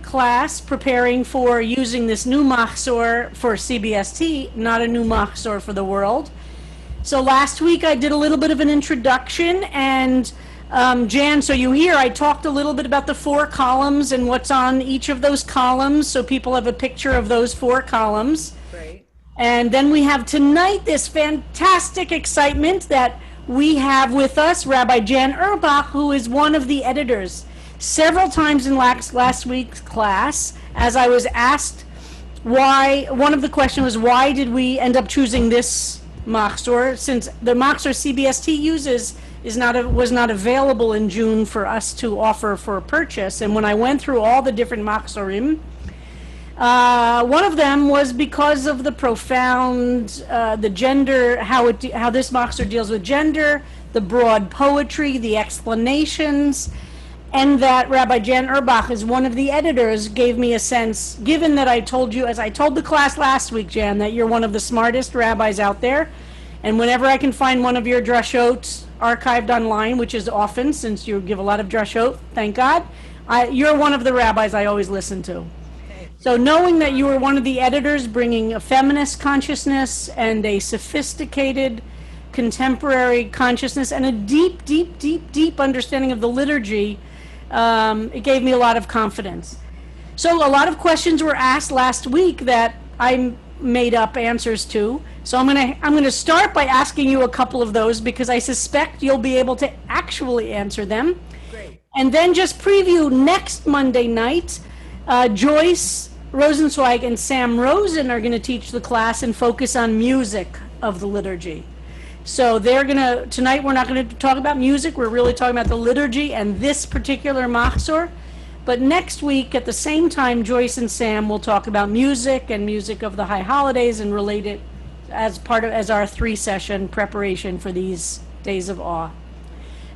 class preparing for using this new Machzor for CBST, not a new Machzor for the world. So last week I did a little bit of an introduction, and Jan, so you hear I talked a little bit about the 4 columns and what's on each of those columns, so people have a picture of those 4 columns. Great. And then we have tonight this fantastic excitement that we have with us Rabbi Jan Uhrbach, who is one of the editors. Several times in last week's class, as I was asked why, one of the questions was, why did we end up choosing this Machzor, since the Machzor CBST uses was not available in June for us to offer for purchase. And when I went through all the different Machzorim, one of them was because of the profound, the gender, how this Machzor deals with gender, the broad poetry, the explanations, and that Rabbi Jan Uhrbach is one of the editors, gave me a sense, given that I told you, as I told the class last week, Jan, that you're one of the smartest rabbis out there, and whenever I can find one of your drashot archived online, which is often, since you give a lot of drashot, thank God, you're one of the rabbis I always listen to. So knowing that you were one of the editors bringing a feminist consciousness and a sophisticated contemporary consciousness and a deep, deep, deep, deep understanding of the liturgy, it gave me a lot of confidence. So a lot of questions were asked last week that I made up answers to. So I'm gonna start by asking you a couple of those because I suspect you'll be able to actually answer them. Great. And then just preview next Monday night. Joyce Rosenzweig and Sam Rosen are going to teach the class and focus on music of the liturgy. So tonight we're not going to talk about music, we're really talking about the liturgy and this particular Machzor. But next week at the same time, Joyce and Sam will talk about music and music of the high holidays and relate it as our 3-session preparation for these days of awe.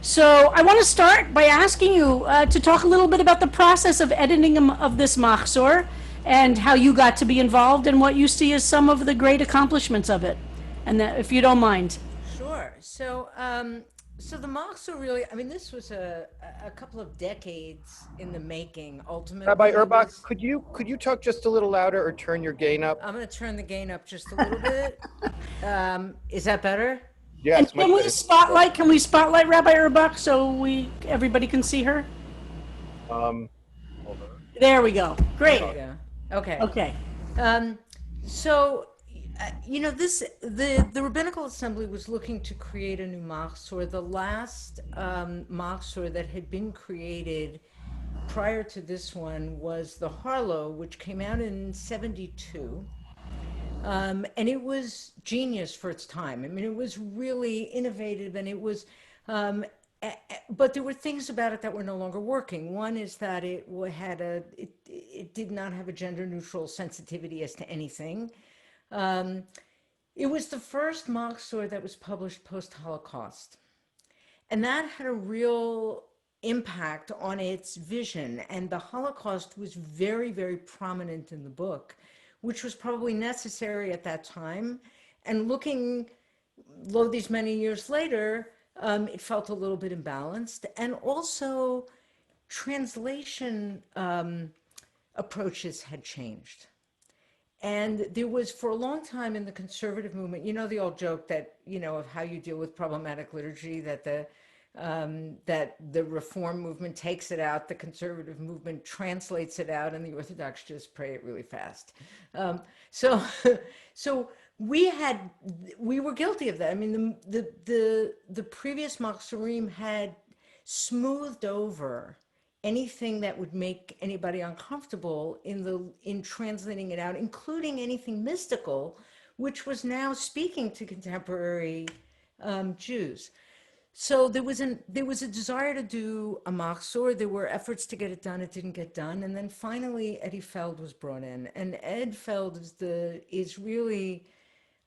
So I want to start by asking you to talk a little bit about the process of editing of this Machzor and how you got to be involved and what you see as some of the great accomplishments of it, and that, if you don't mind. Sure. So, so the Machzor really, I mean, this was a couple of decades in the making. Ultimately, Rabbi Uhrbach, could you talk just a little louder or turn your gain up? I'm going to turn the gain up just a little bit. Is that better? Yes. And can we spotlight Rabbi Uhrbach so everybody can see her? Hold on. There we go. Great. There you go. Okay. Okay. So, the Rabbinical Assembly was looking to create a new Machzor. The last Machzor that had been created prior to this one was the Harlow, which came out in '72. And it was genius for its time. I mean, it was really innovative, and it was, but there were things about it that were no longer working. One is that it did not have a gender-neutral sensitivity as to anything. It was the first Machzor that was published post-Holocaust, and that had a real impact on its vision. And the Holocaust was very, very prominent in the book, which was probably necessary at that time. And looking these many years later, it felt a little bit imbalanced. And also, translation approaches had changed. And there was, for a long time in the conservative movement, you know the old joke that, of how you deal with problematic liturgy, that the Reform movement takes it out, the conservative movement translates it out, and the Orthodox just pray it really fast. So we were guilty of that. I mean, the previous Machzorim had smoothed over anything that would make anybody uncomfortable in translating it out, including anything mystical, which was now speaking to contemporary Jews. So there was a desire to do a Machzor. There were efforts to get it done. It didn't get done. And then finally, Eddie Feld was brought in. And Ed Feld is really,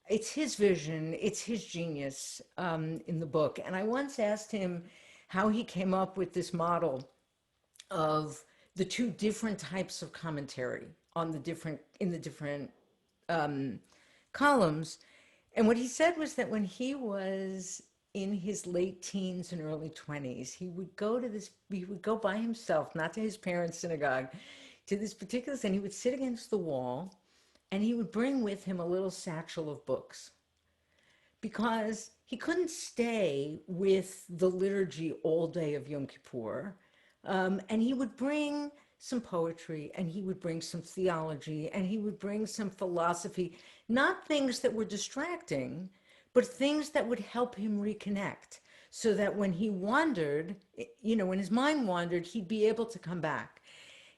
it's his vision, it's his genius in the book. And I once asked him how he came up with this model of the 2 different types of commentary in the different columns. And what he said was that when he was in his late teens and early 20s, he would go by himself, not to his parents' synagogue. to this particular thing. He would sit against the wall and he would bring with him a little satchel of books because he couldn't stay with the liturgy all day of Yom Kippur. And he would bring some poetry, and he would bring some theology, and he would bring some philosophy, not things that were distracting, but things that would help him reconnect so that when he wandered, when his mind wandered, he'd be able to come back.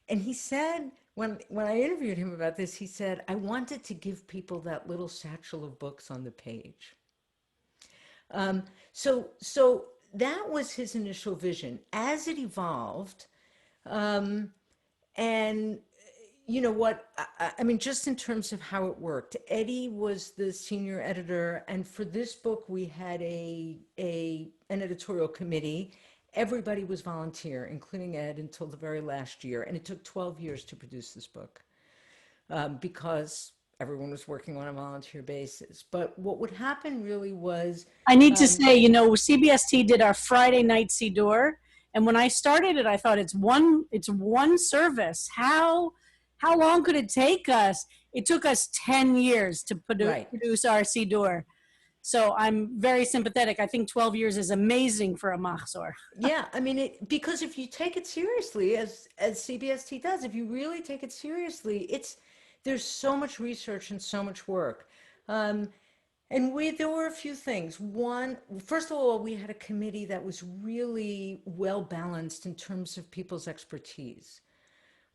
And he said, when I interviewed him about this, he said, I wanted to give people that little satchel of books on the page. So that was his initial vision. As it evolved, and you know what, I mean, just in terms of how it worked, Eddie was the senior editor, and for this book, we had an editorial committee. Everybody was volunteer, including Ed, until the very last year, and it took 12 years to produce this book because everyone was working on a volunteer basis. But what would happen really was... I need to say, CBST did our Friday night Siddur, and when I started it, I thought it's one service. How long could it take us? It took us 10 years to produce our Siddur. So I'm very sympathetic. I think 12 years is amazing for a Machzor. Yeah, I mean, because if you take it seriously, as CBST does, if you really take it seriously, there's so much research and so much work. And there were a few things. One, first of all, we had a committee that was really well balanced in terms of people's expertise.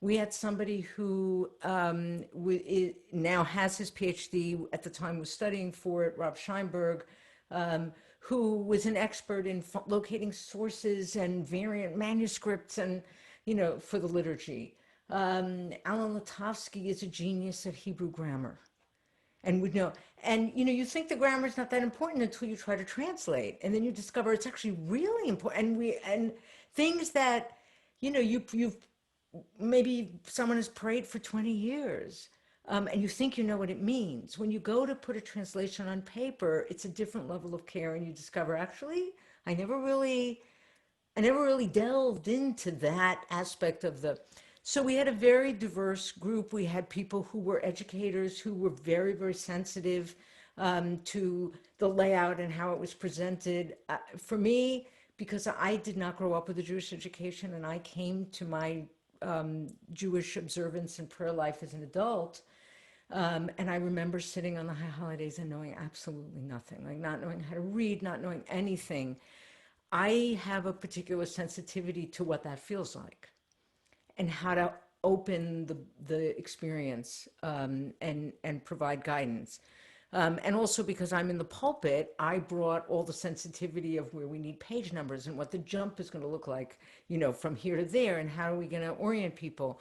We had somebody who now has his PhD, at the time was studying for it, Rob Scheinberg, who was an expert in locating sources and variant manuscripts and, for the liturgy. Alan Latovsky is a genius at Hebrew grammar and would know. And, you think the grammar is not that important until you try to translate. And then you discover it's actually really important. And things that, you've maybe someone has prayed for 20 years and you think you know what it means. When you go to put a translation on paper, it's a different level of care, and you discover, actually, I never really delved into that aspect of the... So we had a very diverse group. We had people who were educators who were very, very sensitive to the layout and how it was presented. For me, because I did not grow up with a Jewish education, and I came to my Jewish observance and prayer life as an adult. And I remember sitting on the high holidays and knowing absolutely nothing, like not knowing how to read, not knowing anything. I have a particular sensitivity to what that feels like and how to open the experience and provide guidance. And also because I'm in the pulpit, I brought all the sensitivity of where we need page numbers and what the jump is going to look like, from here to there, and how are we going to orient people,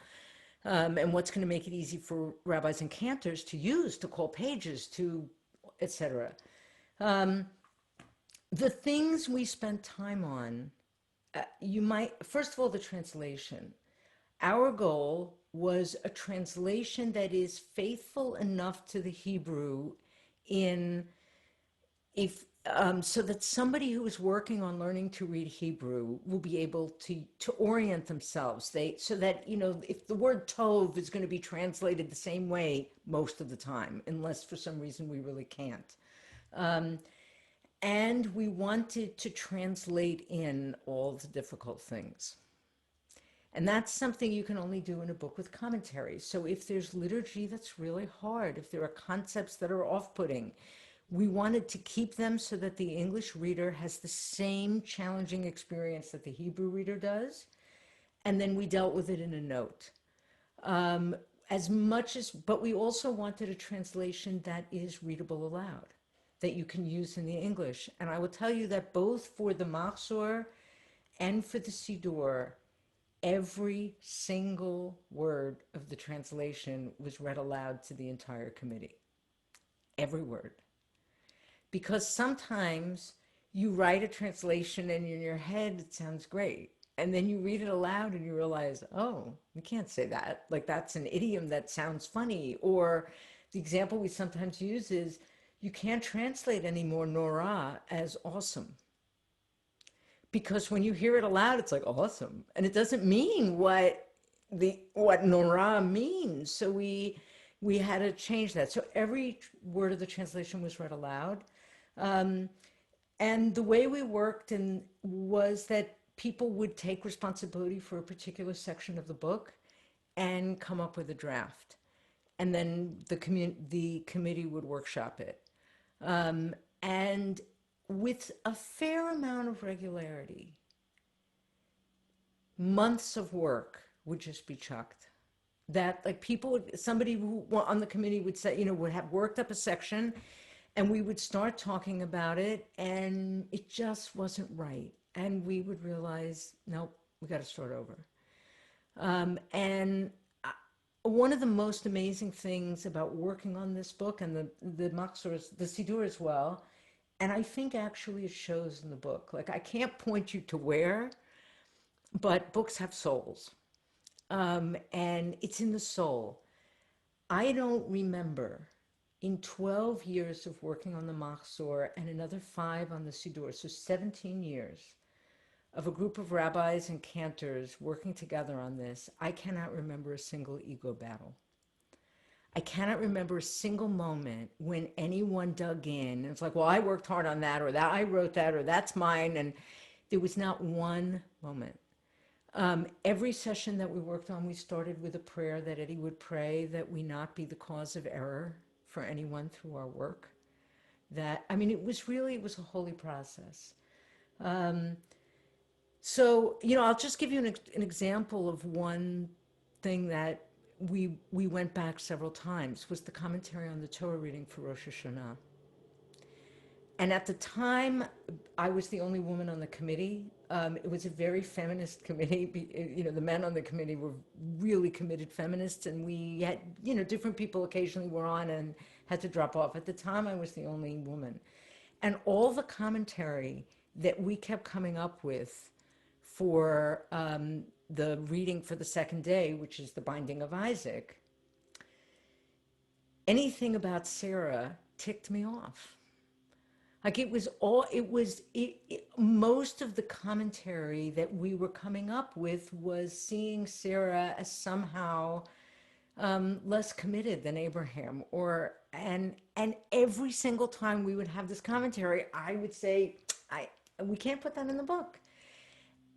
and what's going to make it easy for rabbis and cantors to use, to call pages, to, etc. The things we spent time on, first of all, the translation. Our goal was a translation that is faithful enough to the Hebrew so that somebody who is working on learning to read Hebrew will be able to orient themselves. So that, if the word tov is going to be translated the same way most of the time, unless for some reason we really can't. And we wanted to translate in all the difficult things. And that's something you can only do in a book with commentaries. So if there's liturgy that's really hard, if there are concepts that are off-putting, we wanted to keep them so that the English reader has the same challenging experience that the Hebrew reader does. And then we dealt with it in a note. But we also wanted a translation that is readable aloud, that you can use in the English. And I will tell you that both for the Machzor and for the Siddur, every single word of the translation was read aloud to the entire committee. Every word. Because sometimes you write a translation and in your head it sounds great. And then you read it aloud and you realize, oh, we can't say that. Like, that's an idiom that sounds funny. Or the example we sometimes use is, you can't translate anymore Norah as awesome. Because when you hear it aloud, it's like awesome. And it doesn't mean what what Norah means. So we had to change that. So every word of the translation was read aloud. And the way we worked was that people would take responsibility for a particular section of the book and come up with a draft. And then the committee would workshop it. And with a fair amount of regularity, months of work would just be chucked. That like somebody who on the committee would say, would have worked up a section, and we would start talking about it, and it just wasn't right. And we would realize, nope, we got to start over. And one of the most amazing things about working on this book and the Machzor, the Siddur as well, and I think actually it shows in the book. Like I can't point you to where, but books have souls. And it's in the soul. I don't remember in 12 years of working on the Machzor and another 5 on the Siddur, so 17 years of a group of rabbis and cantors working together on this, I cannot remember a single ego battle. I cannot remember a single moment when anyone dug in and it's like, well, I worked hard on that, or that I wrote that, or that's mine. And there was not one moment. Every session that we worked on, we started with a prayer that Eddie would pray that we not be the cause of error for anyone through our work. It was a holy process. So, I'll just give you an example of one thing that we went back several times, was the commentary on the Torah reading for Rosh Hashanah. And at the time, I was the only woman on the committee. It was a very feminist committee. The men on the committee were really committed feminists, and we had, different people occasionally were on and had to drop off. At the time, I was the only woman. And all the commentary that we kept coming up with for the reading for the second day, which is the binding of Isaac, anything about Sarah ticked me off. Like most of the commentary that we were coming up with was seeing Sarah as somehow less committed than Abraham, and every single time we would have this commentary, I would say, we can't put that in the book.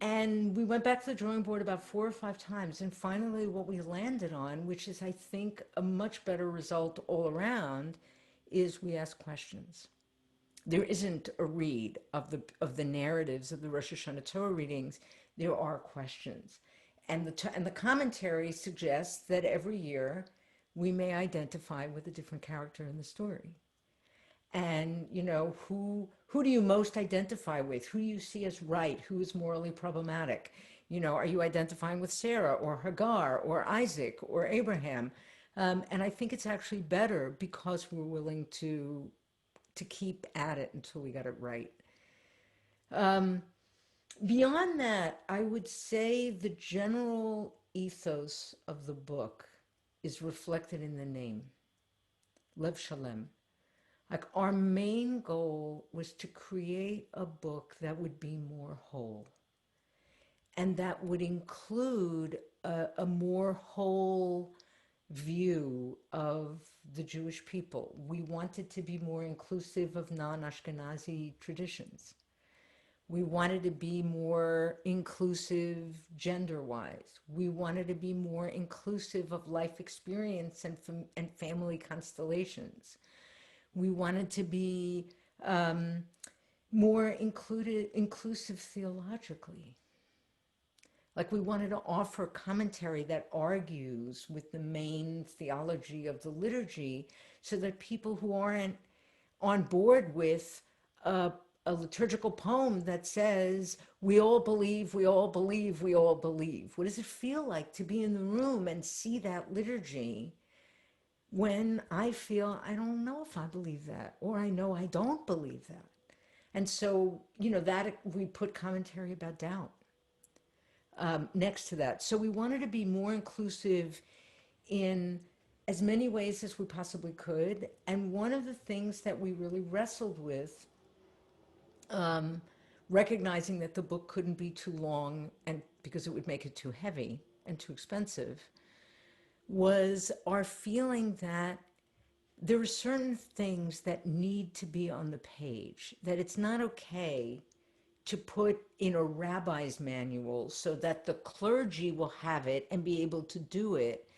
And we went back to the drawing board about 4 or 5 times, and finally what we landed on, which is I think a much better result all around, is we ask questions. There isn't a read of the narratives of the Rosh Hashanah Torah readings. There are questions, and the commentary suggests that every year we may identify with a different character in the story. And who do you most identify with? Who do you see as right? Who is morally problematic? Are you identifying with Sarah or Hagar or Isaac or Abraham? And I think it's actually better because we're willing to keep at it until we got it right. Beyond that, I would say the general ethos of the book is reflected in the name, Lev Shalem. Like our main goal was to create a book that would be more whole, and that would include a more whole view of the Jewish people. We wanted to be more inclusive of non-Ashkenazi traditions. We wanted to be more inclusive gender-wise. We wanted to be more inclusive of life experience and family constellations. We wanted to be more inclusive theologically. Like we wanted to offer commentary that argues with the main theology of the liturgy so that people who aren't on board with a liturgical poem that says, we all believe, we all believe, we all believe. What does it feel like to be in the room and see that liturgy when I feel, I don't know if I believe that, or I know I don't believe that? And so, that we put commentary about doubt next to that. So we wanted to be more inclusive in as many ways as we possibly could. And one of the things that we really wrestled with, recognizing that the book couldn't be too long and because it would make it too heavy, and too expensive, was our feeling that there are certain things that need to be on the page, that it's not okay to put in a rabbi's manual so that the clergy will have it and be able to do it,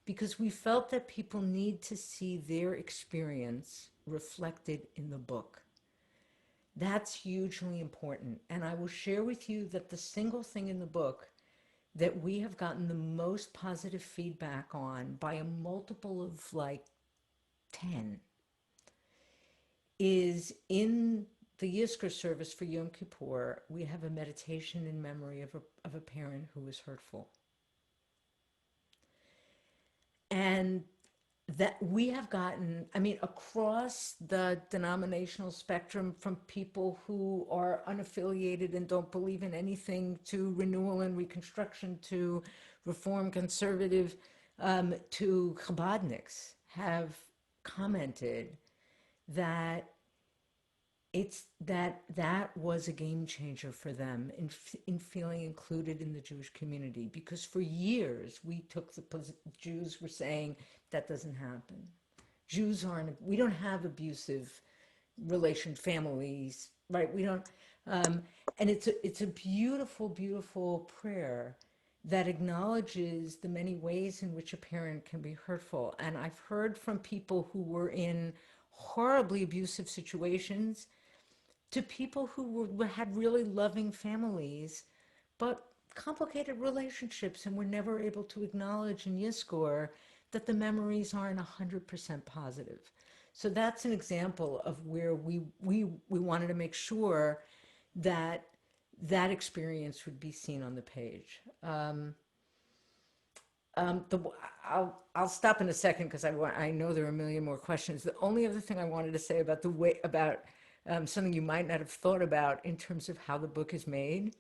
because we felt that people need to see their experience reflected in the book. That's hugely important. And I will share with you that the single thing in the book that we have gotten the most positive feedback on by a multiple of like 10 is in the Yizkor service for Yom Kippur. We have a meditation in memory of a parent who was hurtful. And that we have gotten, I mean, across the denominational spectrum, from people who are unaffiliated and don't believe in anything, to renewal and reconstruction, to reform conservative, to Chabadniks, have commented that that was a game changer for them in feeling included in the Jewish community, because for years Jews were saying that doesn't happen. We don't have abusive families, right? We don't, and it's a beautiful, beautiful prayer that acknowledges the many ways in which a parent can be hurtful. And I've heard from people who were in horribly abusive situations to people who had really loving families, but complicated relationships, and were never able to acknowledge in Yizkor that the memories aren't 100% positive. So that's an example of where we wanted to make sure that that experience would be seen on the page. I'll stop in a second because I know there are a million more questions. The only other thing I wanted to say about something you might not have thought about in terms of how the book is made,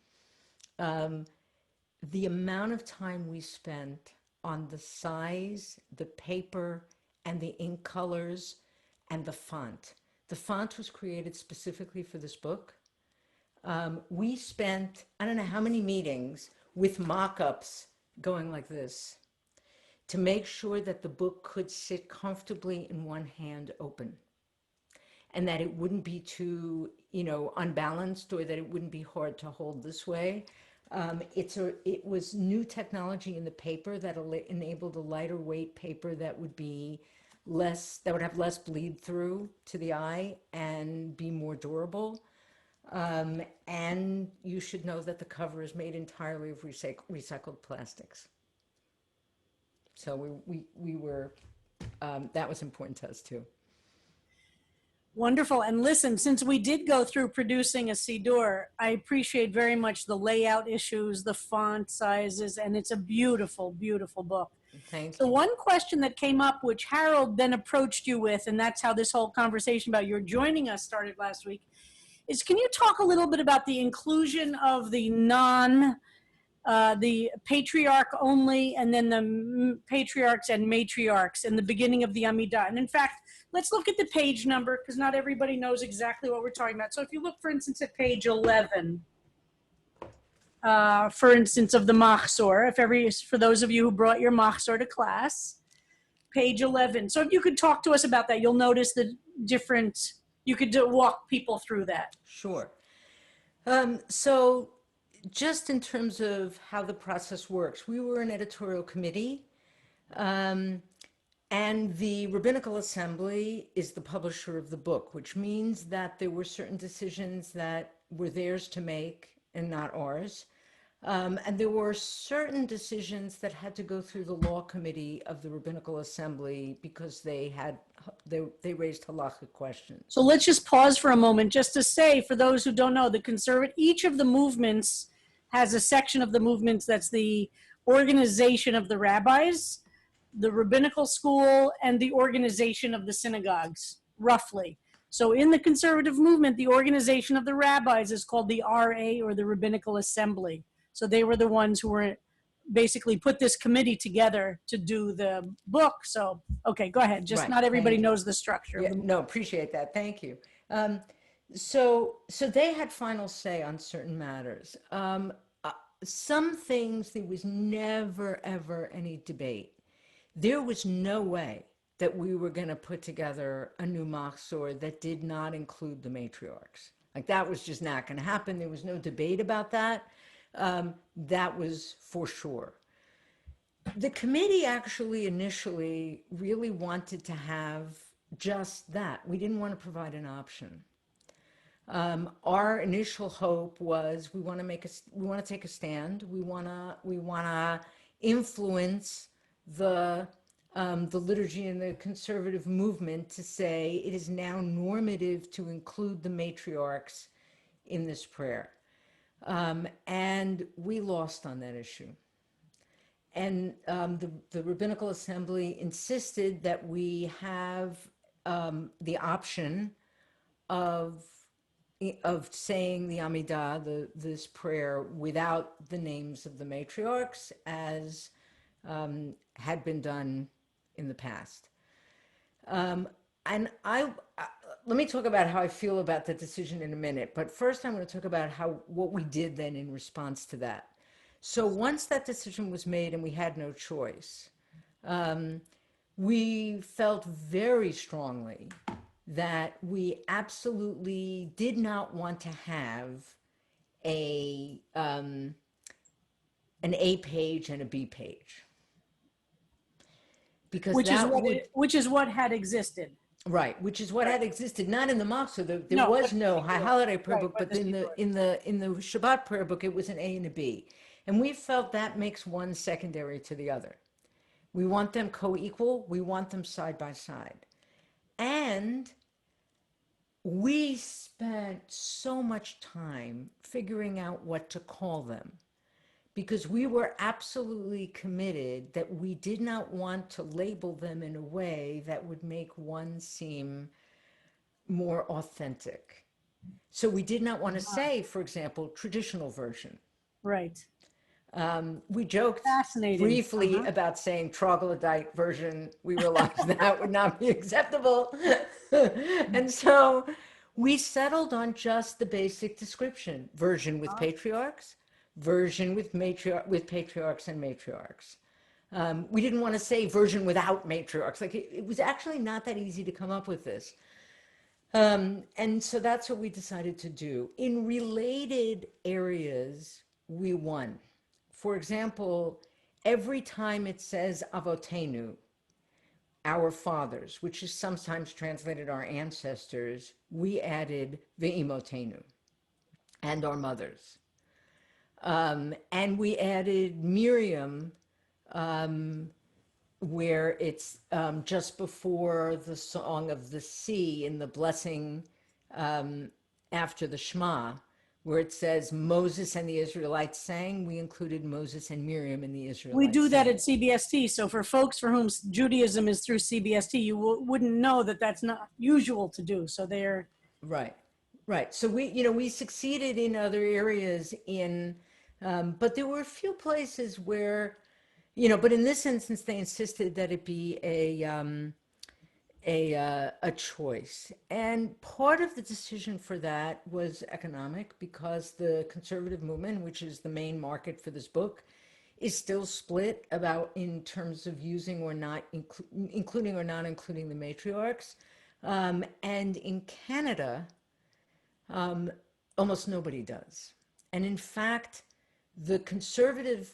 the amount of time we spent on the size, the paper, and the ink colors, and the font. The font was created specifically for this book. We spent, I don't know how many meetings with mock-ups going like this to make sure that the book could sit comfortably in one hand open, and that it wouldn't be too, unbalanced, or that it wouldn't be hard to hold this way. It was new technology in the paper that enabled a lighter weight paper that would have less bleed through to the eye and be more durable. And you should know that the cover is made entirely of recycled plastics. So we were, that was important to us too. Wonderful. And listen, since we did go through producing a Siddur, I appreciate very much the layout issues, the font sizes, and it's a beautiful, beautiful book. Thank So you. one question that came up, which Harold then approached you with, and that's how this whole conversation about your joining us started last week, is can you talk a little bit about the inclusion of the the patriarch only, and then the patriarchs and matriarchs in the beginning of the Amidah? And in fact, let's look at the page number, because not everybody knows exactly what we're talking about. So if you look, for instance, at page 11, for instance, of the Machzor, for those of you who brought your Machzor to class, page 11. So if you could talk to us about that, you'll notice the different, you could walk people through that. Sure. So just in terms of how the process works, we were an editorial committee, and the Rabbinical Assembly is the publisher of the book, which means that there were certain decisions that were theirs to make and not ours. And there were certain decisions that had to go through the law committee of the Rabbinical Assembly because they raised halachic questions. So let's just pause for a moment just to say, for those who don't know, each of the movements has a section of the movements that's the organization of the rabbis, the rabbinical school, and the organization of the synagogues, roughly. So in the conservative movement, the organization of the rabbis is called the RA, or the Rabbinical Assembly. So they were the ones who were basically put this committee together to do the book. So, okay, go ahead. Just Right. not everybody knows the structure. Yeah, no, appreciate that. Thank you. So they had final say on certain matters. some things there was never, ever any debate. There was no way that we were going to put together a new Machzor that did not include the matriarchs. Like, that was just not going to happen. There was no debate about that. That was for sure. The committee actually initially really wanted to have just that. We didn't want to provide an option. Our initial hope was we want to take a stand. We want to influence the liturgy and the conservative movement to say it is now normative to include the matriarchs in this prayer. And we lost on that issue. And the Rabbinical Assembly insisted that we have the option of saying the Amidah, this prayer, without the names of the matriarchs, as had been done in the past. And let me talk about how I feel about that decision in a minute. But first, I'm going to talk about what we did then in response to that. So once that decision was made and we had no choice, we felt very strongly that we absolutely did not want to have an A page and a B page. Because which is what had existed. Right, which is what had existed, not in the Machzor. There was no high holiday prayer book, but in the Shabbat prayer book, it was an A and a B. And we felt that makes one secondary to the other. We want them co-equal. We want them side by side. And we spent so much time figuring out what to call them, because we were absolutely committed that we did not want to label them in a way that would make one seem more authentic. So we did not want to say, for example, traditional version. Right. We joked briefly about saying troglodyte version. We realized that would not be acceptable. And so we settled on just the basic description: version with patriarchs, version with patriarchs and matriarchs. We didn't want to say version without matriarchs. Like, it was actually not that easy to come up with this. And so that's what we decided to do. In related areas, we won. For example, every time it says Avotenu, our fathers, which is sometimes translated our ancestors, we added Ve'imotenu, and our mothers. And we added Miriam, where it's just before the Song of the Sea in the blessing after the Shema, where it says Moses and the Israelites sang. We included Moses and Miriam in the Israelites. We do that at CBST. So for folks for whom Judaism is through CBST, you wouldn't know that that's not usual to do. So they're right. So we succeeded in other areas but there were a few places where, but in this instance, they insisted that it be a choice. And part of the decision for that was economic, because the conservative movement, which is the main market for this book, is still split in terms of using or not including or not including the matriarchs. And in Canada, almost nobody does. And in fact, the conservative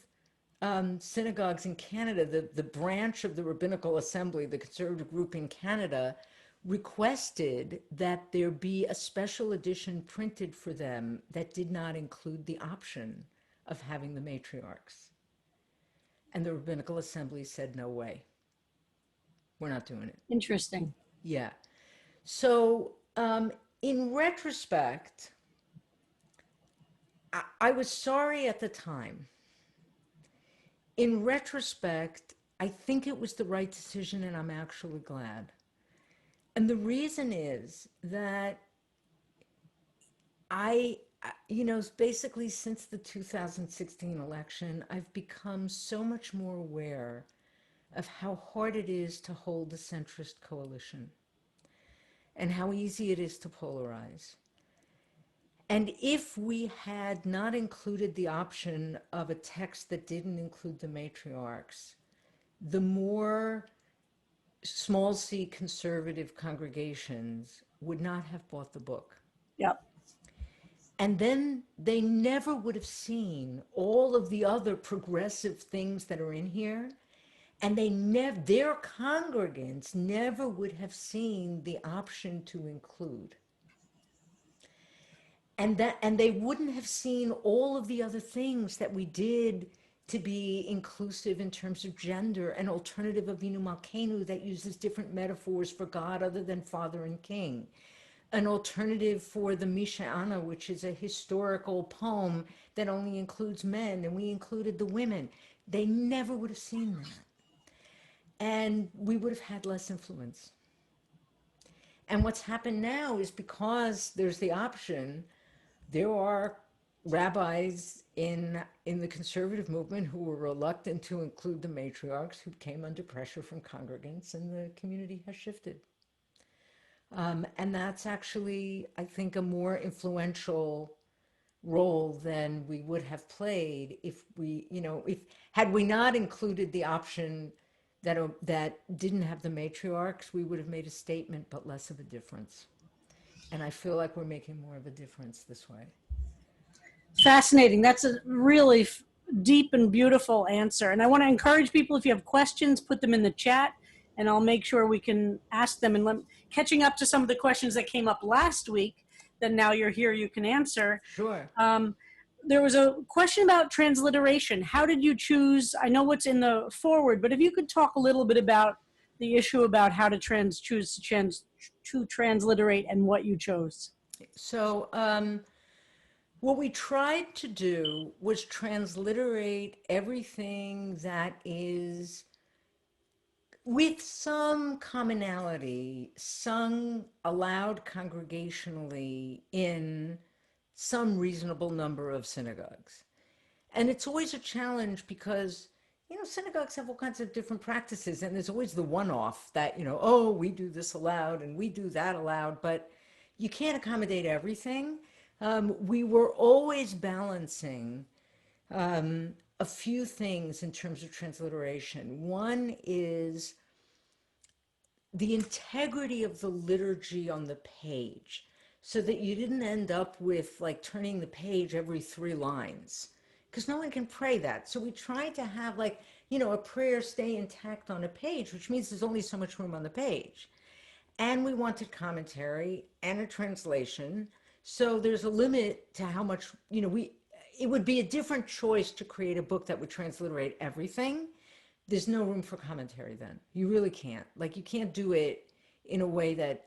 synagogues in Canada, the branch of the Rabbinical Assembly, the conservative group in Canada, requested that there be a special edition printed for them that did not include the option of having the matriarchs. And the Rabbinical Assembly said, no way. We're not doing it. Interesting. Yeah. So in retrospect, I was sorry at the time. In retrospect, I think it was the right decision, and I'm actually glad. And the reason is that basically since the 2016 election, I've become so much more aware of how hard it is to hold a centrist coalition and how easy it is to polarize. And if we had not included the option of a text that didn't include the matriarchs, the more small c conservative congregations would not have bought the book. Yep. And then they never would have seen all of the other progressive things that are in here. And their congregants never would have seen the option to include. And they wouldn't have seen all of the other things that we did to be inclusive in terms of gender, an alternative of Vinu Malkeinu that uses different metaphors for God other than Father and King, an alternative for the Misha'ana, which is a historical poem that only includes men, and we included the women. They never would have seen that. And we would have had less influence. And what's happened now is because there's the option, there are rabbis in the conservative movement who were reluctant to include the matriarchs, who came under pressure from congregants, and the community has shifted. And that's actually, I think, a more influential role than we would have played if had we not included the option that didn't have the matriarchs, we would have made a statement, but less of a difference. And I feel like we're making more of a difference this way. Fascinating. That's a really deep and beautiful answer. And I want to encourage people, if you have questions, put them in the chat, and I'll make sure we can ask them. And catching up to some of the questions that came up last week, that now you're here, you can answer. Sure. There was a question about transliteration. How did you choose? I know what's in the forward, but if you could talk a little bit about the issue about how to choose to transliterate and what you chose. So what we tried to do was transliterate everything that is with some commonality sung aloud congregationally in some reasonable number of synagogues. And it's always a challenge because, synagogues have all kinds of different practices, and there's always the one-off that, oh, we do this aloud and we do that aloud, but you can't accommodate everything. We were always balancing a few things in terms of transliteration. One is the integrity of the liturgy on the page, so that you didn't end up with like turning the page every 3 lines, because no one can pray that. So we tried to have a prayer stay intact on a page, which means there's only so much room on the page. And we wanted commentary and a translation. So there's a limit to how much, it would be a different choice to create a book that would transliterate everything. There's no room for commentary then. You really can't. You can't do it in a way that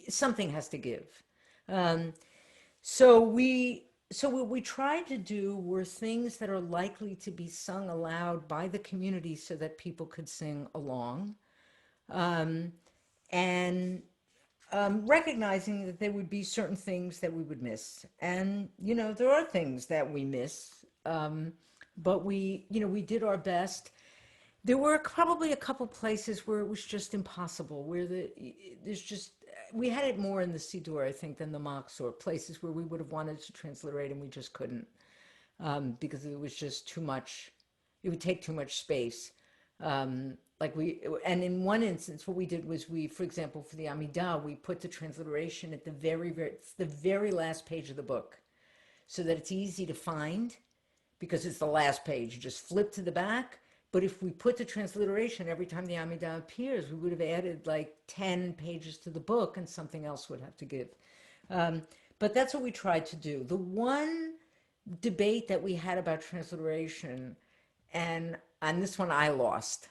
something has to give. So what we tried to do were things that are likely to be sung aloud by the community so that people could sing along. Recognizing that there would be certain things that we would miss. And, there are things that we miss, but we did our best. There were probably a couple places where it was just impossible, where we had it more in the Siddur, I think, than the Machzor, places where we would have wanted to transliterate and we just couldn't, because it was just too much. It would take too much space. And in one instance, what we did was for example, for the Amidah, we put the transliteration at the very last page of the book, so that it's easy to find, because it's the last page. You just flip to the back. But if we put the transliteration every time the Amidah appears, we would have added 10 pages to the book, and something else would have to give. But that's what we tried to do. The one debate that we had about transliteration, and on this one I lost,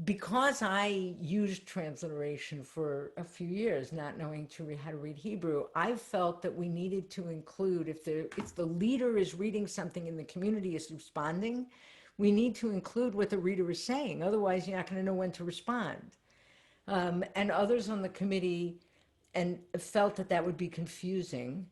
because I used transliteration for a few years, not knowing how to read Hebrew. I felt that we needed to include, if the leader is reading something and the community is responding, we need to include what the reader is saying. Otherwise, you're not going to know when to respond. And others on the committee felt that would be confusing,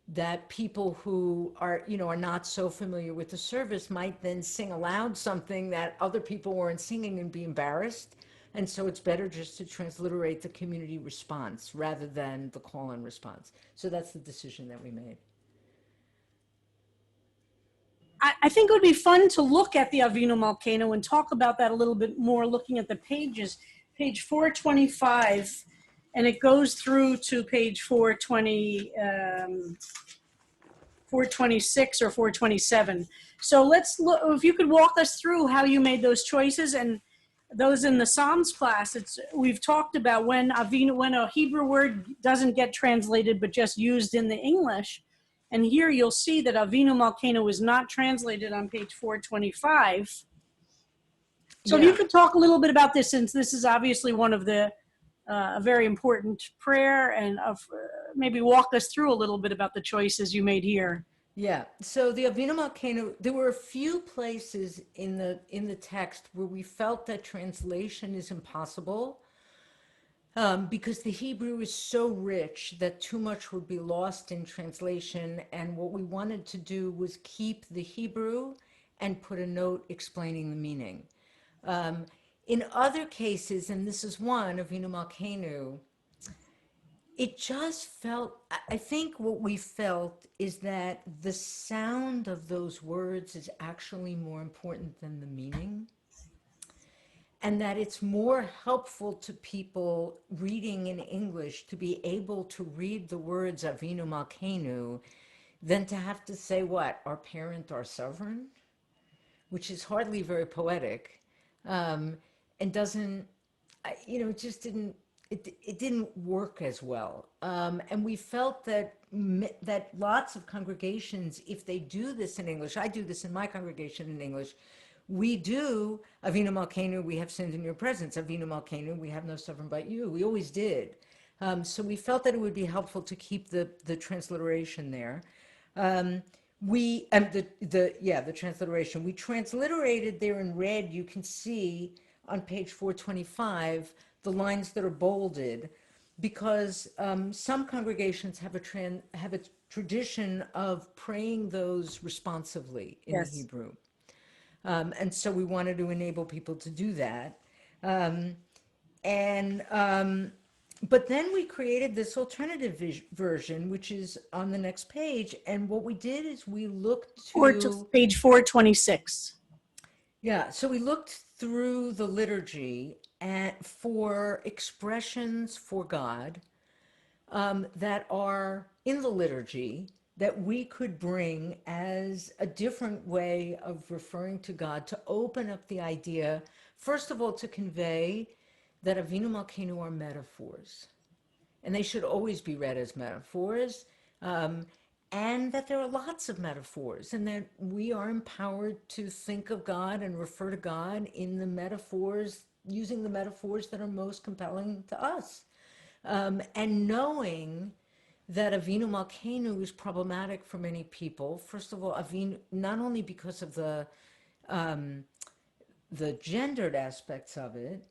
that people who are not so familiar with the service might then sing aloud something that other people weren't singing and be embarrassed. And so it's better just to transliterate the community response rather than the call and response. So that's the decision that we made. I think it would be fun to look at the Avinu Malkeinu and talk about that a little bit more, looking at the pages, page 425, and it goes through to page 426 or 427. So let's look, if you could walk us through how you made those choices, and those in the Psalms class, we've talked about when a Hebrew word doesn't get translated but just used in the English. And here you'll see that Avinu Malkeinu is not translated on page 425. So if you could talk a little bit about this, since this is obviously one of the a very important prayer, and maybe walk us through a little bit about the choices you made here. Yeah. So the Avinu Malkeinu, there were a few places in the text where we felt that translation is impossible. Because the Hebrew is so rich that too much would be lost in translation. And what we wanted to do was keep the Hebrew and put a note explaining the meaning. In other cases, and this is one, Avinu Malkeinu, it just felt, I think what we felt is that the sound of those words is actually more important than the meaning. And that it's more helpful to people reading in English to be able to read the words Avinu Malkeinu than to have to say what? Our parent, our sovereign? Which is hardly very poetic, and doesn't, it just didn't, it didn't work as well. And we felt that lots of congregations, if they do this in English, I do this in my congregation in English, we do Avinu Malkeinu, we have sinned in your presence. Avinu Malkeinu, we have no sovereign but you. We always did. So we felt that it would be helpful to keep the transliteration there. The transliteration. We transliterated there in red. You can see on page 425 the lines that are bolded, because some congregations have a tradition of praying those responsively in the Hebrew. And so we wanted to enable people to do that. But then we created this alternative version, which is on the next page. And what we did is we looked to page 426. Yeah, so we looked through the liturgy for expressions for God that are in the liturgy that we could bring as a different way of referring to God, to open up the idea, first of all, to convey that Avinu Malkeinu are metaphors, and they should always be read as metaphors, and that there are lots of metaphors, and that we are empowered to think of God and refer to God in the metaphors, using the metaphors that are most compelling to us, and knowing that Avinu Malkeinu is problematic for many people. First of all, Avinu, not only because of the gendered aspects of it,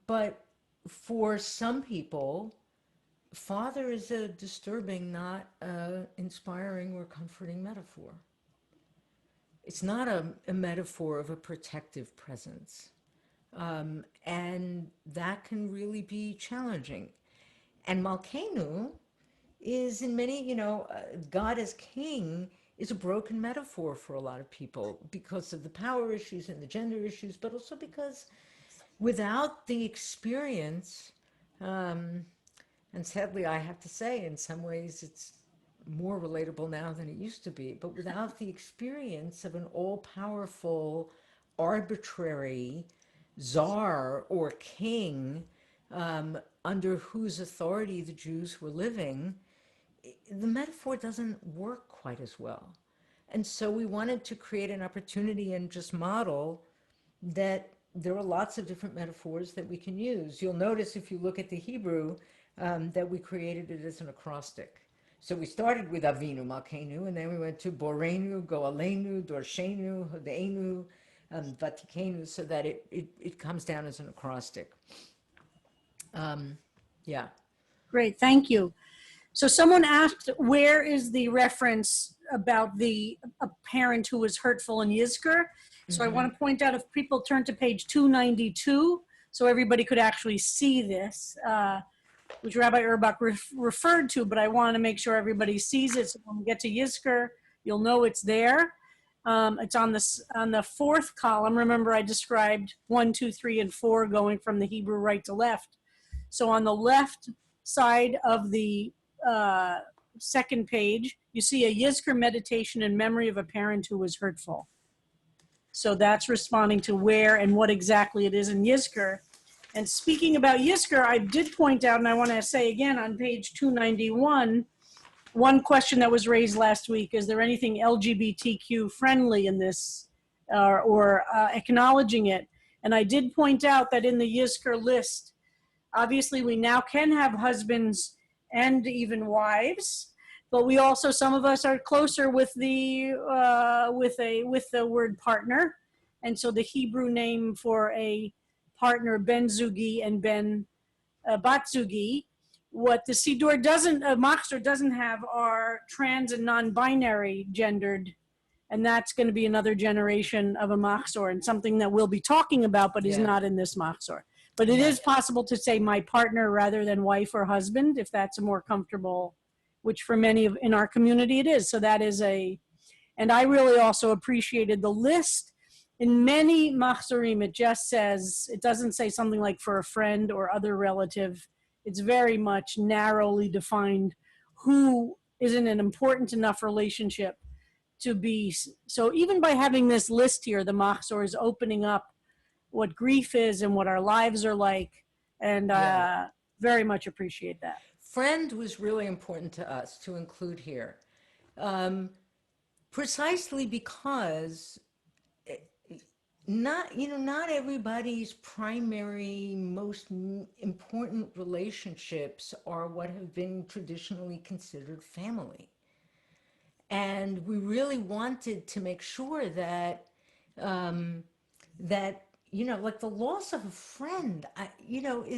but for some people, Father is a disturbing, not inspiring or comforting metaphor. It's not a metaphor of a protective presence. And that can really be challenging. And Malkeinu is in many, God as king is a broken metaphor for a lot of people because of the power issues and the gender issues, but also because without the experience, and sadly I have to say in some ways it's more relatable now than it used to be, but without the experience of an all-powerful, arbitrary czar or king under whose authority the Jews were living, the metaphor doesn't work quite as well. And so we wanted to create an opportunity and just model that there are lots of different metaphors that we can use. You'll notice if you look at the Hebrew that we created it as an acrostic. So we started with Avinu Malkeinu, and then we went to Borenu, Goalenu, Dorshenu, Hodeinu, Vatikenu, so that it comes down as an acrostic. Yeah. Great, thank you. So someone asked, where is the reference about a parent who was hurtful in Yizkor? So I want to point out, if people turn to page 292, so everybody could actually see this, which Rabbi Uhrbach referred to, but I want to make sure everybody sees it. So when we get to Yizkor, you'll know it's there. It's on the fourth column. Remember, I described 1, 2, 3, and 4 going from the Hebrew right to left. So on the left side of the second page, you see a Yizkor meditation in memory of a parent who was hurtful. So that's responding to where and what exactly it is in Yizkor. And speaking about Yizkor, I did point out, and I want to say again on page 291, one question that was raised last week, is there anything LGBTQ friendly in this or acknowledging it? And I did point out that in the Yizkor list, obviously we now can have husbands and even wives, but we also, some of us are closer with the word partner. And so the Hebrew name for a partner, ben zugi and ben bat zugi. What the Siddur doesn't, Machzor doesn't have are trans and non-binary gendered, and that's going to be another generation of a Machzor and something that we'll be talking about, but is not in this Machzor. But it is possible to say my partner rather than wife or husband, if that's a more comfortable, which for many of in our community it is. So that is and I really also appreciated the list. In many Machzorim, it just says, it doesn't say something like for a friend or other relative. It's very much narrowly defined who is in an important enough relationship to be. So even by having this list here, the Machzor is opening up what grief is and what our lives are like. And very much appreciate that. Friend was really important to us to include here, precisely because not everybody's primary, most important relationships are what have been traditionally considered family. And we really wanted to make sure that, like the loss of a friend, we don't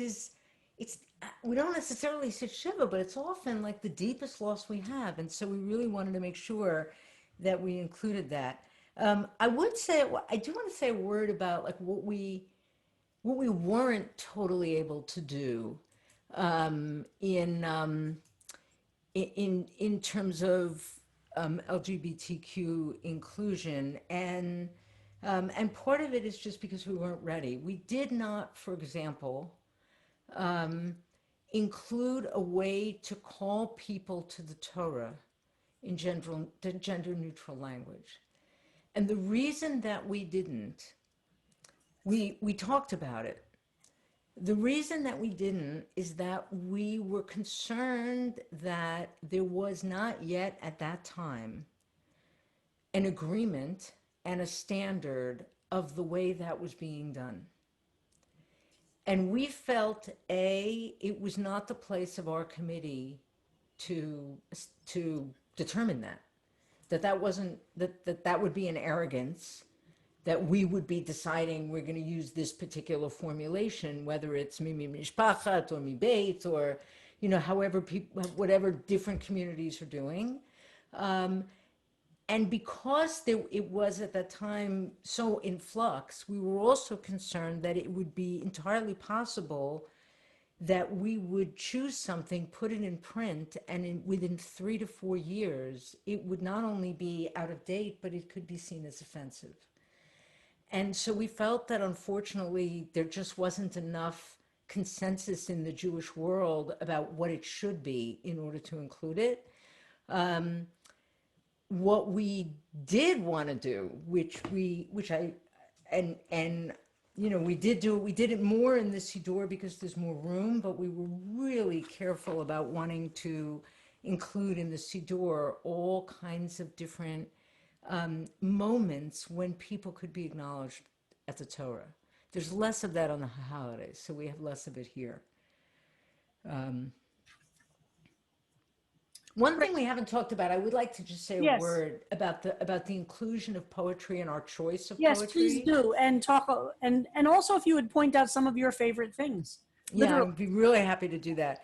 necessarily say Shiva, but it's often like the deepest loss we have. And so we really wanted to make sure that we included that. I do want to say a word about like what we weren't totally able to do in terms of LGBTQ inclusion, and part of it is just because we weren't ready. We did not, for example, include a way to call people to the Torah in gender neutral language. And the reason that we didn't, we talked about it. The reason that we didn't is that we were concerned that there was not yet at that time an agreement and a standard of the way that was being done. And we felt, it was not the place of our committee to determine that wasn't, that would be an arrogance, that we would be deciding we're going to use this particular formulation, whether it's mi mishpachat or mi beit, or, however whatever different communities are doing. And because it was at that time so in flux, we were also concerned that it would be entirely possible that we would choose something, put it in print, and within 3 to 4 years, it would not only be out of date, but it could be seen as offensive. And so we felt that unfortunately there just wasn't enough consensus in the Jewish world about what it should be in order to include it. What we did want to do, we did it more in the Siddur because there's more room, but we were really careful about wanting to include in the Siddur all kinds of different moments when people could be acknowledged at the Torah. There's less of that on the holidays, so we have less of it here. One thing we haven't talked about, I would like to just say a word about the inclusion of poetry and our choice of poetry. Yes, please do, and talk, and also if you would point out some of your favorite things. Yeah, I'd be really happy to do that.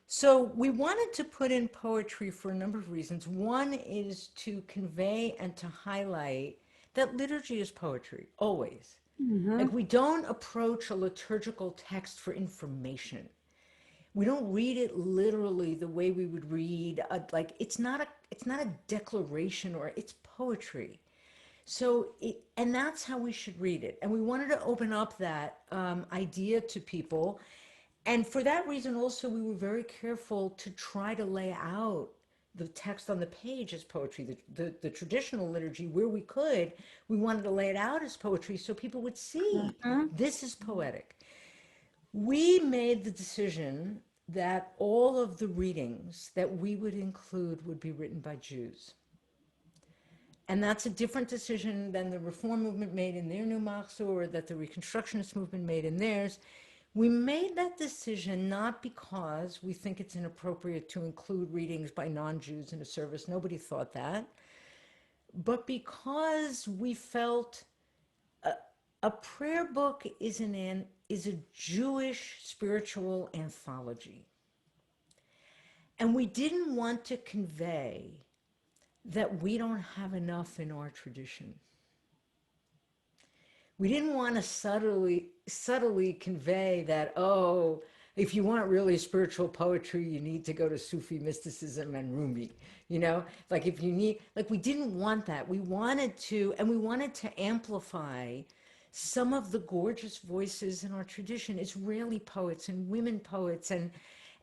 So we wanted to put in poetry for a number of reasons. One is to convey and to highlight that liturgy is poetry, always. Like, we don't approach a liturgical text for information. We don't read it literally the way we would read it's not a declaration, or it's poetry. So and that's how we should read it. And we wanted to open up that idea to people. And for that reason also, we were very careful to try to lay out the text on the page as poetry. The traditional liturgy, where we could, we wanted to lay it out as poetry so people would see this is poetic. We made the decision that all of the readings that we would include would be written by Jews. And that's a different decision than the Reform movement made in their new Machzor, or that the Reconstructionist movement made in theirs. We made that decision not because we think it's inappropriate to include readings by non-Jews in a service. Nobody thought that. But because we felt a prayer book is a Jewish spiritual anthology. And we didn't want to convey that we don't have enough in our tradition. We didn't want to subtly convey that, oh, if you want really spiritual poetry, you need to go to Sufi mysticism and Rumi, like if you need, like, we didn't want that. We wanted to amplify some of the gorgeous voices in our tradition, Israeli poets and women poets, and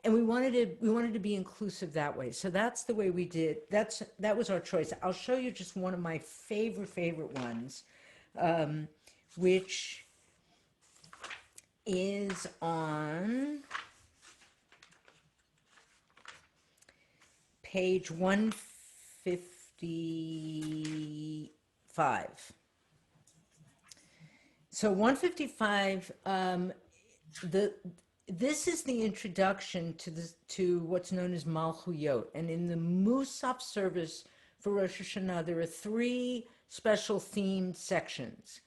we wanted to be inclusive that way. So that's the way we did. That was our choice. I'll show you just one of my favorite ones, which is on page 155. So 155, this is the introduction to what's known as Malchuyot. And in the Musaf service for Rosh Hashanah, there are 3 special themed sections.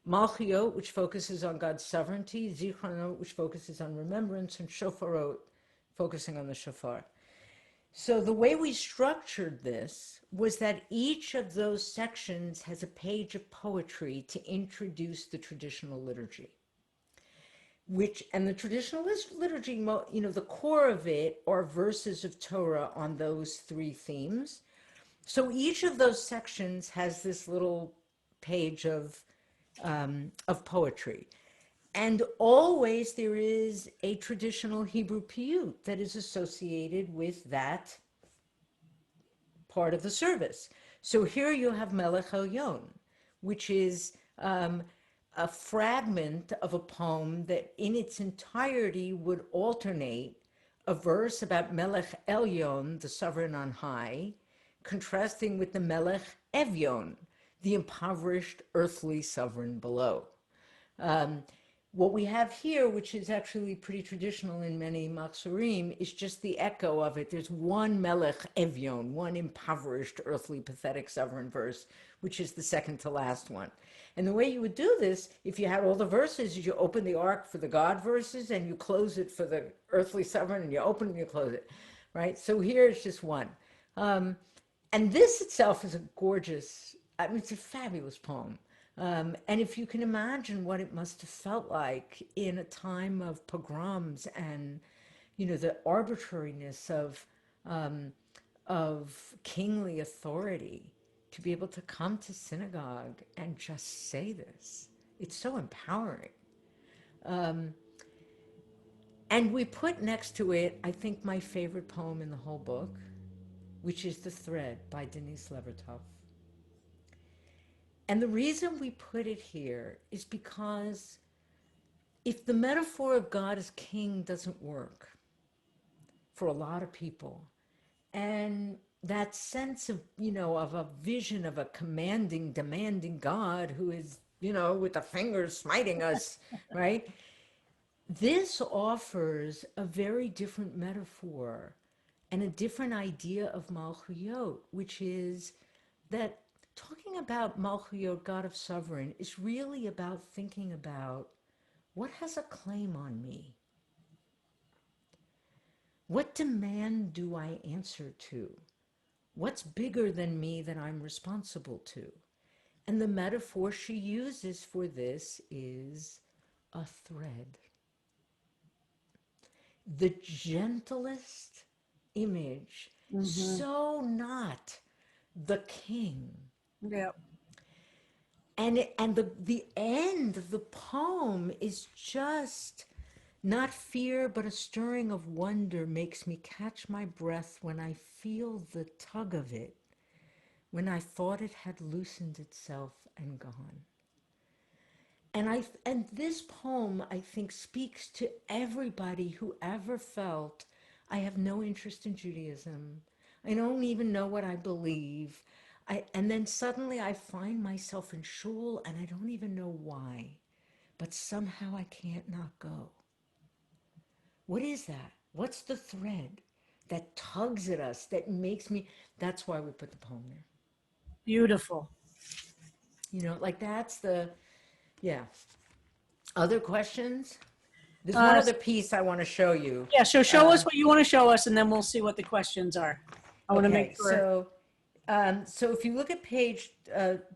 Malchuyot, which focuses on God's sovereignty, Zichronot, which focuses on remembrance, and Shofarot, focusing on the shofar. So the way we structured this was that each of those sections has a page of poetry to introduce the traditional liturgy. And the traditional liturgy, the core of it are verses of Torah on those 3 themes. So each of those sections has this little page of poetry. And always there is a traditional Hebrew piyut that is associated with that part of the service. So here you have Melech Elyon, which is a fragment of a poem that in its entirety would alternate a verse about Melech Elyon, the sovereign on high, contrasting with the Melech Evyon, the impoverished earthly sovereign below. What we have here, which is actually pretty traditional in many Machzorim, is just the echo of it. There's one Melech Evyon, one impoverished earthly pathetic sovereign verse, which is the second to last one. And the way you would do this, if you had all the verses, is you open the ark for the God verses and you close it for the earthly sovereign, and you open and you close it, right? So here it's just one. And this itself is a gorgeous, it's a fabulous poem. And if you can imagine what it must have felt like in a time of pogroms and, the arbitrariness of kingly authority, to be able to come to synagogue and just say this, it's so empowering. And we put next to it, I think, my favorite poem in the whole book, which is The Thread by Denise Levertov. And the reason we put it here is because if the metaphor of God as king doesn't work for a lot of people, and that sense of, of a vision of a commanding, demanding God who is, with the fingers smiting us, right? This offers a very different metaphor and a different idea of Malchuyot, which is that talking about Malchuyot, God of sovereign, is really about thinking about what has a claim on me? What demand do I answer to? What's bigger than me that I'm responsible to? And the metaphor she uses for this is a thread. The gentlest image, so not the king. Yeah. And the end of the poem is just not fear, but a stirring of wonder makes me catch my breath when I feel the tug of it, when I thought it had loosened itself and gone. And this poem, I think, speaks to everybody who ever felt, I have no interest in Judaism. I don't even know what I believe. And then suddenly I find myself in shul and I don't even know why, but somehow I can't not go. What is that? What's the thread that tugs at us, that makes me, that's why we put the poem there. Beautiful. You know, like that's the, yeah. Other questions? There's one other piece I want to show you. Yeah, so show us what you want to show us, and then we'll see what the questions are. I want to make sure. So if you look at page,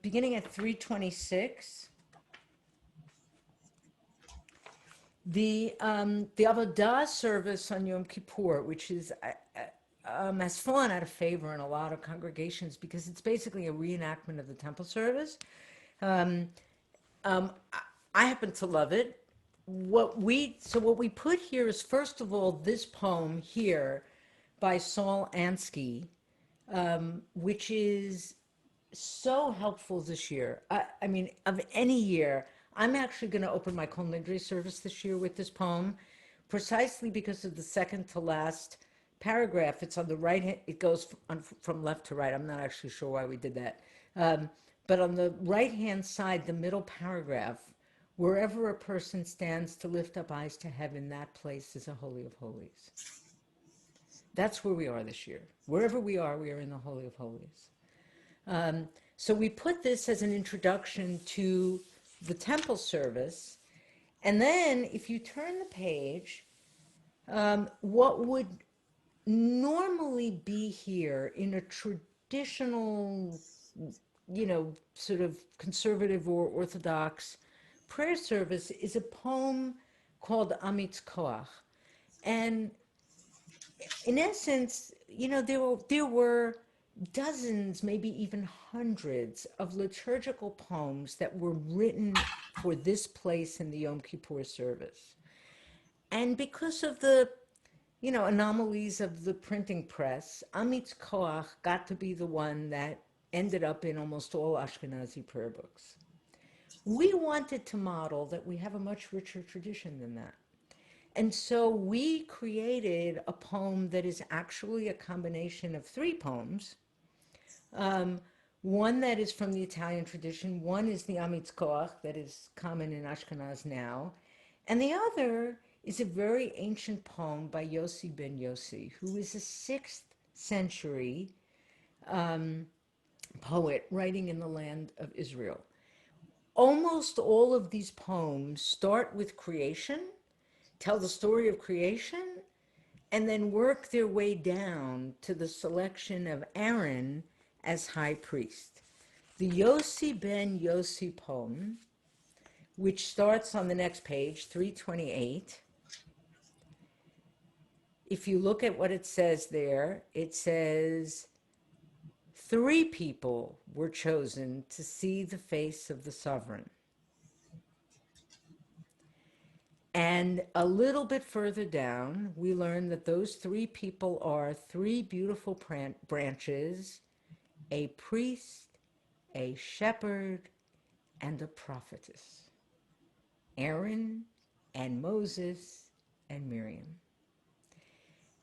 beginning at 326, the Avodah service on Yom Kippur, which is has fallen out of favor in a lot of congregations because it's basically a reenactment of the temple service. I happen to love it. What we put here is, first of all, this poem here by Saul Ansky, which is so helpful this year. I mean, of any year, I'm actually going to open my Kol Nidre service this year with this poem, precisely because of the second to last paragraph. It's on the right hand, it goes from left to right. I'm not actually sure why we did that. But on the right-hand side, the middle paragraph, wherever a person stands to lift up eyes to heaven, that place is a Holy of Holies. That's where we are this year. Wherever we are in the Holy of Holies. So we put this as an introduction to the temple service. And then if you turn the page, what would normally be here in a traditional, you know, sort of conservative or Orthodox prayer service is a poem called Amitz Koach. And in essence, you know, there were dozens, maybe even hundreds of liturgical poems that were written for this place in the Yom Kippur service. And because of the, you know, anomalies of the printing press, Amitz Koach got to be the one that ended up in almost all Ashkenazi prayer books. We wanted to model that we have a much richer tradition than that. And so we created a poem that is actually a combination of three poems. One that is from the Italian tradition, one is the Amitz Koach that is common in Ashkenaz now, and the other is a very ancient poem by Yossi ben Yossi, who is a 6th century poet writing in the land of Israel. Almost all of these poems start with creation, tell the story of creation, and then work their way down to the selection of Aaron as high priest. The Yossi ben Yossi poem, which starts on the next page, 328, if you look at what it says there, it says, 3 people were chosen to see the face of the sovereign. And a little bit further down, we learn that those 3 people are 3 beautiful branches, a priest, a shepherd, and a prophetess. Aaron and Moses and Miriam.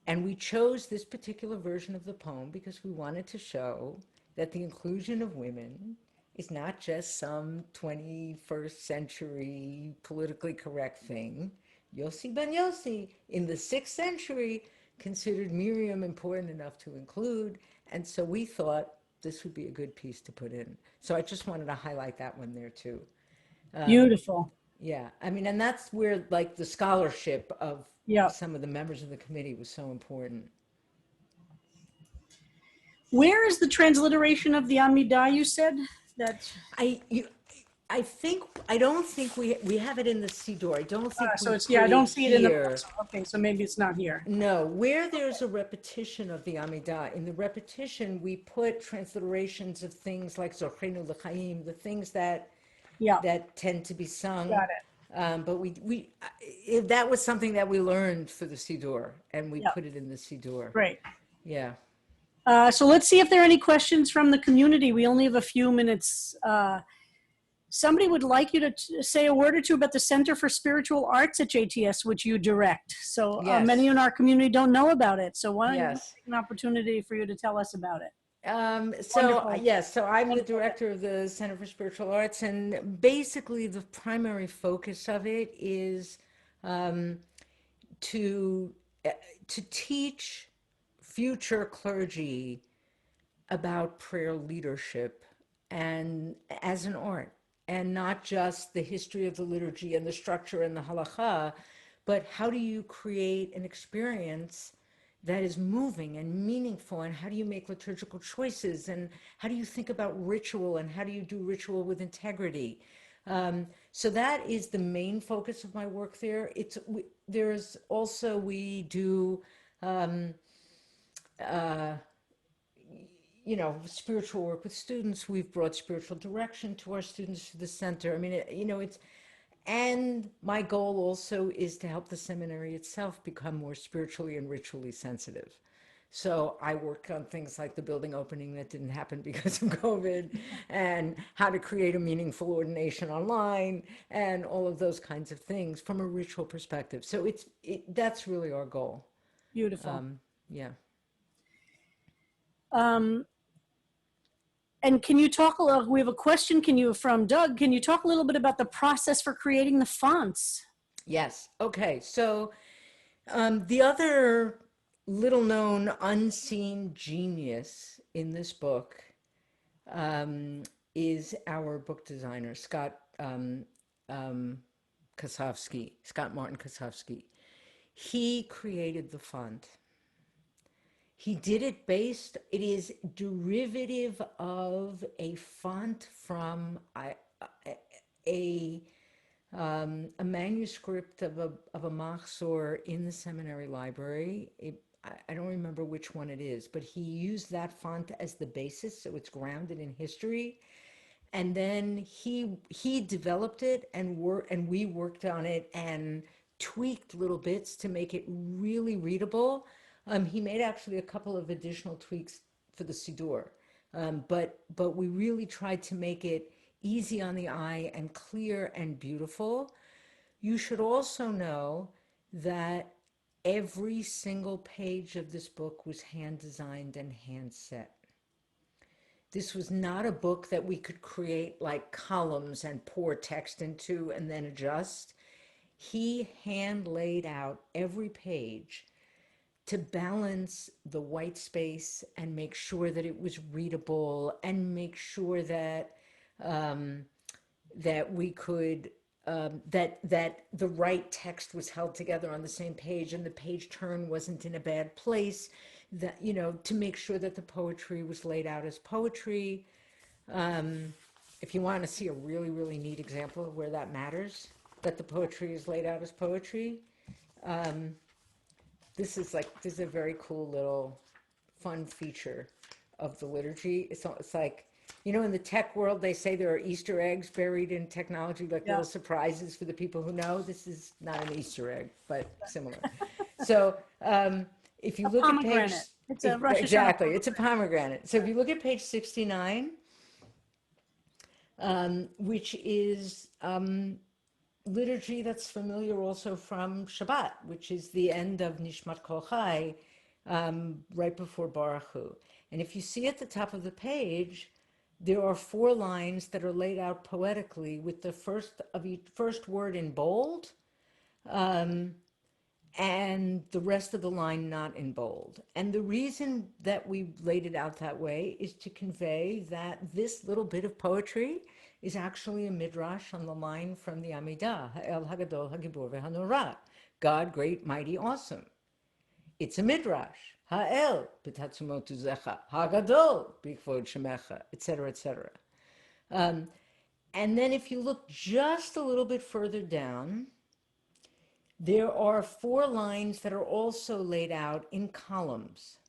And we chose this particular version of the poem because we wanted to show that the inclusion of women is not just some 21st century politically correct thing. Yossi ben Yossi in the 6th century considered Miriam important enough to include, and so we thought this would be a good piece to put in. So I just wanted to highlight that one there too. Beautiful. Yeah, I mean, and that's where like the scholarship of Yeah. some of the members of the committee was so important. Where is the transliteration of the Amidah, you said? That's, I don't think we have it in the Siddur. I don't think so we it's, put yeah, I don't it see it in the book. here. So, okay, so maybe it's not here. No, where there's a repetition of the Amidah, in the repetition we put transliterations of things like Zorchenu L'chaim, the things that Yeah, tend to be sung. got it. But that was something that we learned for the Siddur, and we Yeah. put it in the Siddur. Great. Yeah. So let's see if there are any questions from the community. We only have a few minutes. Somebody would like you to say a word or two about the Center for Spiritual Arts at JTS, which you direct. So Yes. many in our community don't know about it. So why don't you Yes. take an opportunity for you to tell us about it? So Wonderful. yes, so I'm the Wonderful. director of the Center for Spiritual Arts, and basically the primary focus of it is to teach future clergy about prayer leadership and as an art, and not just the history of the liturgy and the structure and the halacha, but how do you create an experience that is moving and meaningful, and how do you make liturgical choices, and how do you think about ritual, and how do you do ritual with integrity. So that is the main focus of my work there. There's also, we do spiritual work with students. We've brought spiritual direction to our students to the center. I mean, and my goal also is to help the seminary itself become more spiritually and ritually sensitive. So I work on things like the building opening that didn't happen because of COVID, and how to create a meaningful ordination online, and all of those kinds of things from a ritual perspective. So that's really our goal. Beautiful. Yeah. And can you talk a little, we have a question from Doug. Can you talk a little bit about the process for creating the fonts? Yes. Okay. So the other little known unseen genius in this book is our book designer, Scott Martin Kosofsky. He created the font. He did it it is derivative of a font from a manuscript of a Machzor in the seminary library. I don't remember which one it is, but he used that font as the basis, so it's grounded in history. And then he developed it, and we worked on it and tweaked little bits to make it really readable. He made actually a couple of additional tweaks for the Siddur, but we really tried to make it easy on the eye and clear and beautiful. You should also know that every single page of this book was hand designed and hand set. This was not a book that we could create like columns and pour text into and then adjust. He hand laid out every page to balance the white space and make sure that it was readable, and make sure that that we could that the right text was held together on the same page, and the page turn wasn't in a bad place, that to make sure that the poetry was laid out as poetry. If you want to see a really, really neat example of where that matters, that the poetry is laid out as poetry, this is a very cool little fun feature of the liturgy. It's like, in the tech world, they say there are Easter eggs buried in technology, like little surprises for the people who know. This is not an Easter egg, but similar. So if you look at page, it's a Rosh Hashanah exactly, it's a pomegranate. So if you look at page 69, which is liturgy that's familiar also from Shabbat, which is the end of Nishmat Kol Chai, right before Baruch Hu. And if you see at the top of the page, there are 4 lines that are laid out poetically with the first word in bold, and the rest of the line not in bold. And the reason that we laid it out that way is to convey that this little bit of poetry is actually a midrash on the line from the Amidah, Ha'el Hagadol Hagibur Ve'Hanora, God, great, mighty, awesome. It's a midrash, Ha'el B'Tatzumotu Zecha, Hagadol B'Kvod Shemecha, etc., etc. And then if you look just a little bit further down, there are 4 lines that are also laid out in columns.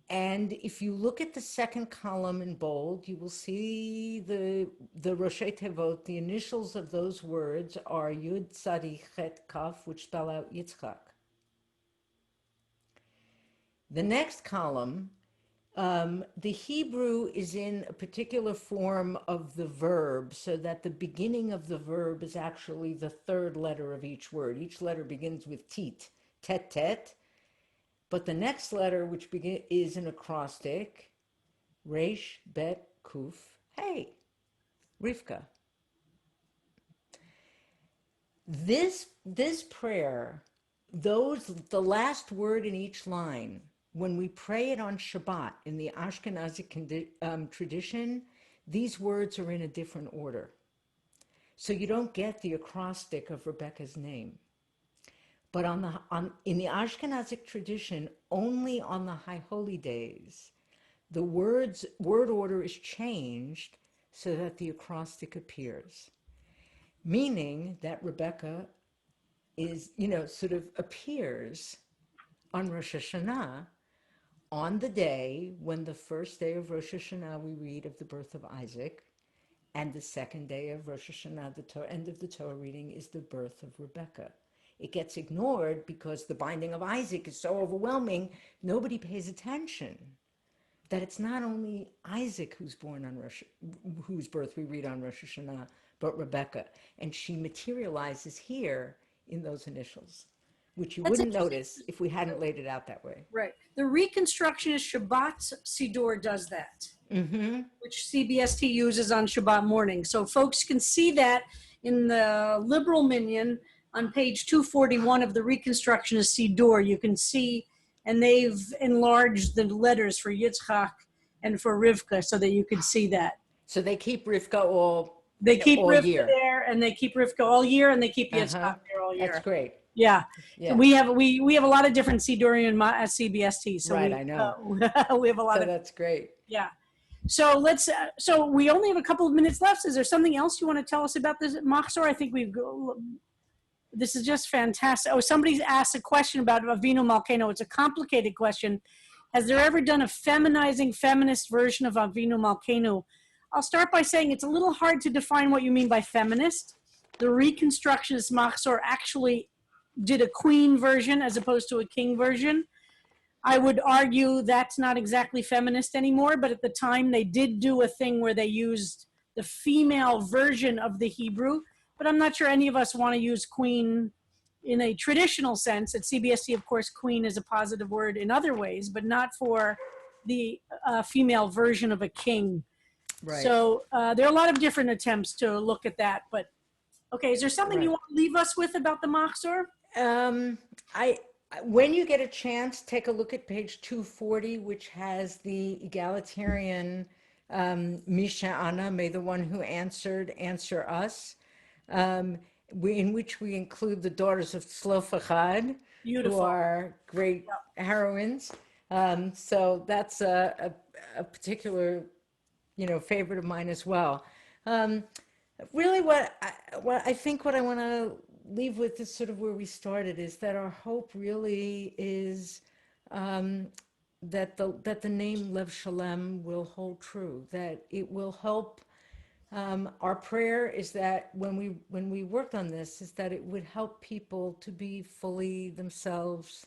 And if you look at the second column in bold, you will see the Roshei Tevot, the initials of those words are Yud Tzadi Chet Kaf, which spell out Yitzchak. The next column, the Hebrew is in a particular form of the verb, so that the beginning of the verb is actually the 3rd letter of each word. Each letter begins with tit, tet, tet. But the next letter, which is an acrostic, resh, bet, kuf, hey, Rivka. This prayer, the last word in each line, when we pray it on Shabbat in the Ashkenazi tradition, these words are in a different order. So you don't get the acrostic of Rebecca's name. But in the Ashkenazic tradition, only on the High Holy Days, the word order is changed so that the acrostic appears. Meaning that Rebecca is, sort of appears on Rosh Hashanah on the day when the first day of Rosh Hashanah we read of the birth of Isaac, and the second day of Rosh Hashanah, the end of the Torah reading, is the birth of Rebecca. It gets ignored because the binding of Isaac is so overwhelming, nobody pays attention that it's not only Isaac whose birth we read on Rosh Hashanah, but Rebecca. And she materializes here in those initials, which you wouldn't notice if we hadn't laid it out that way. Right. The Reconstructionist Shabbat Siddur does that, which CBST uses on Shabbat morning. So folks can see that in the liberal minyan on page 241 of the Reconstructionist Siddur. You can see, and they've enlarged the letters for Yitzchak and for Rivka so that you can see that. So they keep Rivka all Rivka year. there, and they keep Rivka all year, and they keep Yitzchak there all year. That's great. Yeah. Yeah. So we have a lot of different Sidurim at CBST. So right, I know. We have a lot so of. That's great. Yeah. So let's. So we only have a couple of minutes left. Is there something else you want to tell us about this Machzor? I think this is just fantastic. Oh, somebody's asked a question about Avinu Malkeinu. It's a complicated question. Has there ever done a feminist version of Avinu Malkeinu? I'll start by saying it's a little hard to define what you mean by feminist. The Reconstructionist Machzor actually did a queen version as opposed to a king version. I would argue that's not exactly feminist anymore, but at the time they did do a thing where they used the female version of the Hebrew, but I'm not sure any of us want to use queen in a traditional sense. At CBST, of course, queen is a positive word in other ways, but not for the female version of a king. Right. So there are a lot of different attempts to look at that, but okay, is there something you want to leave us with about the Machzor? When you get a chance, take a look at page 240, which has the egalitarian Misha Anna, may the one who answered answer us, in which we include the daughters of Tzlofachad, who are great heroines. So that's a particular, favorite of mine as well. Really, what I think what I want to leave with is sort of where we started, is that our hope really is that the name Lev Shalem will hold true, that it will help. Our prayer is that when we worked on this, is that it would help people to be fully themselves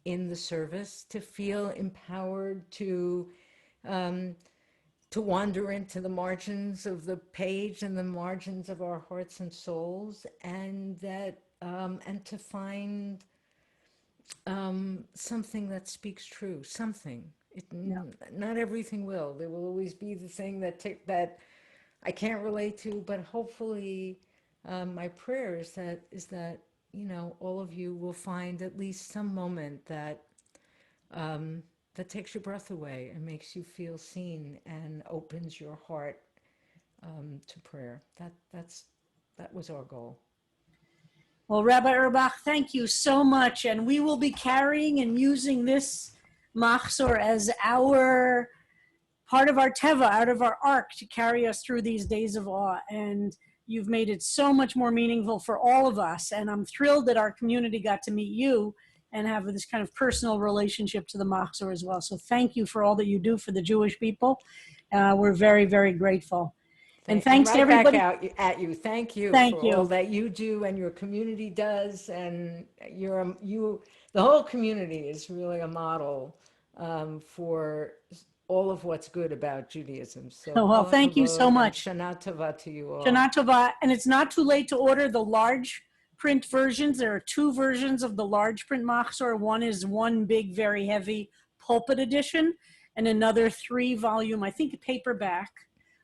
in the service, to feel empowered to wander into the margins of the page and the margins of our hearts and souls, and that and to find something that speaks true. Something. Not everything will. There will always be the thing that I can't relate to, but hopefully, my prayer is that all of you will find at least some moment that takes your breath away and makes you feel seen and opens your heart to prayer. That was our goal. Well, Rabbi Uhrbach, thank you so much. And we will be carrying and using this Machzor as our part of our teva, out of our ark, to carry us through these days of awe. And you've made it so much more meaningful for all of us. And I'm thrilled that our community got to meet you and have this kind of personal relationship to the Machzor as well. So thank you for all that you do for the Jewish people. We're very, very grateful. And thanks to right everybody. back out at you. Thank you Thank for all you. that you do and your community does, and the whole community is really a model for all of what's good about Judaism. So Oh, well, kol thank you so hakavod and much. Shana Tova to you all. Shana Tova. And it's not too late to order the large print versions. There are two versions of the large print Machzor. One is one big, very heavy pulpit edition, and another 3-volume, I think, paperback,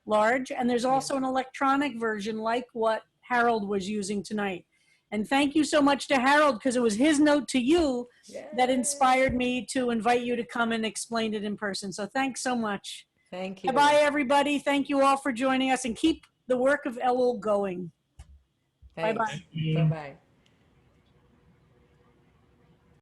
large. And there's also an electronic version like what Harold was using tonight. And thank you so much to Harold, because it was his note to you that inspired me to invite you to come and explain it in person. So thanks so much. Thank you. Bye-bye, everybody. Thank you all for joining us, and keep the work of Elul going. Thanks. Bye-bye. Bye-bye.